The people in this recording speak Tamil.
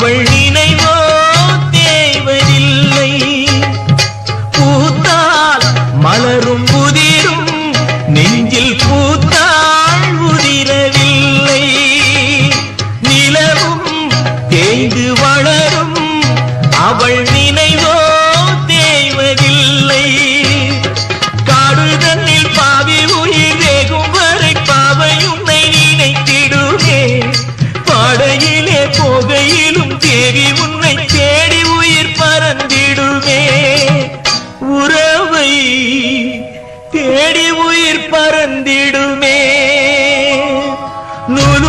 அவள் நினைவோ தேவதில்லை. பூத்தால் மலரும் புதிரும் நெஞ்சில் பூத்தாள் உதிரவில்லை. நிலவும் தேய்ந்து வளரும் அவள் நினைவோ தேவதில்லை. காடுதன்னில் பாவி உயிர் வேகும் வரை பாவை உன்னை நினைத்திடுமே. பாடையிலே போகையிலும் தேவி உன்னை தேடி உயிர் பறந்திடுமே. உறவை தேடி உயிர் பறந்திடுமே. நூலு